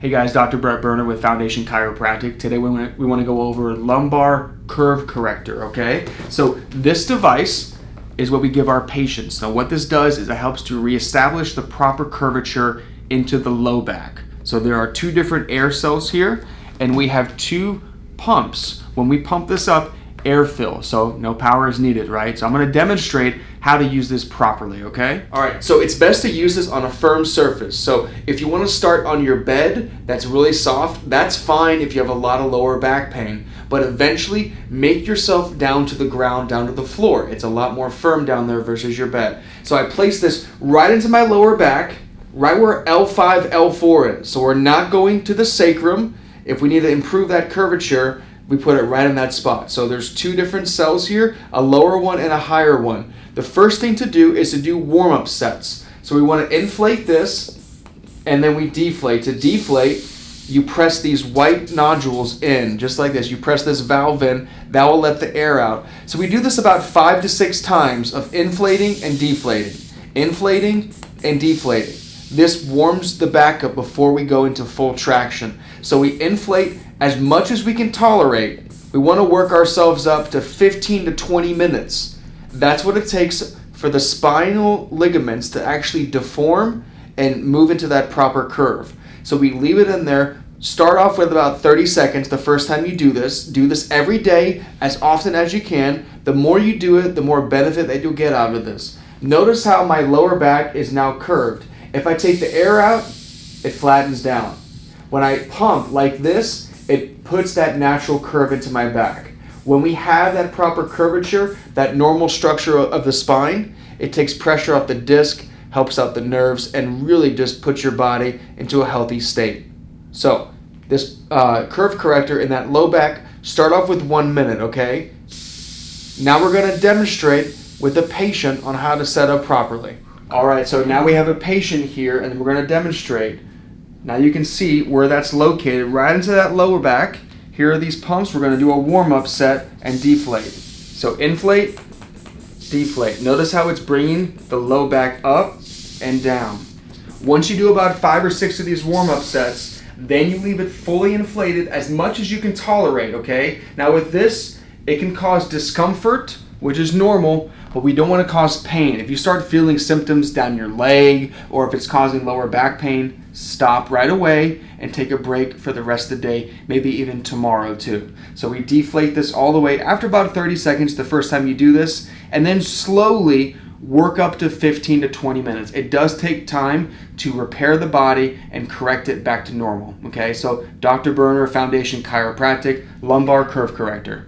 Hey guys, Dr. Brett Berner with Foundation Chiropractic. Today we want to go over Lumbar Curve Corrector, okay? So this device is what we give our patients. So what this does is it helps to reestablish the proper curvature into the low back. So there are two different air cells here, and we have two pumps. When we pump this up, air fill, so no power is needed, right? So I'm going to demonstrate how to use this properly, okay? All right, so it's best to use this on a firm surface. So if you want to start on your bed that's really soft, that's fine if you have a lot of lower back pain, but eventually make yourself down to the ground, down to the floor. It's a lot more firm down there versus your bed. So I place this right into my lower back, right where L5, L4 is. So we're not going to the sacrum. If we need to improve that curvature, we put it right in that spot. So there's two different cells here, a lower one and a higher one. The first thing to do is to do warm-up sets. So we want to inflate this, and then we deflate. To deflate, you press these white nodules in, just like this. You press this valve in, that will let the air out. So we do this about 5 to 6 times of inflating and deflating. Inflating and deflating. This warms the back up before we go into full traction. So we inflate as much as we can tolerate. We want to work ourselves up to 15 to 20 minutes. That's what it takes for the spinal ligaments to actually deform and move into that proper curve. So we leave it in there. Start off with about 30 seconds the first time you do this. Do this every day as often as you can. The more you do it, the more benefit that you'll get out of this. Notice how my lower back is now curved. If I take the air out, it flattens down. When I pump like this, it puts that natural curve into my back. When we have that proper curvature, that normal structure of the spine, it takes pressure off the disc, helps out the nerves, and really just puts your body into a healthy state. So this curve corrector in that low back, start off with 1 minute, okay? Now we're going to demonstrate with the patient on how to set up properly. All right, so now we have a patient here, and we're going to demonstrate. Now you can see where that's located, right into that lower back. Here are these pumps. We're going to do a warm-up set and deflate. So inflate, deflate. Notice how it's bringing the low back up and down. Once you do about 5 or 6 of these warm-up sets, then you leave it fully inflated as much as you can tolerate, okay? Now with this, it can cause discomfort, which is normal, but we don't want to cause pain. If you start feeling symptoms down your leg, or if it's causing lower back pain, stop right away and take a break for the rest of the day, maybe even tomorrow too. So we deflate this all the way after about 30 seconds the first time you do this, and then slowly work up to 15 to 20 minutes. It does take time to repair the body and correct it back to normal, okay? So Dr. Berner, Foundation Chiropractic, Lumbar Curve Corrector.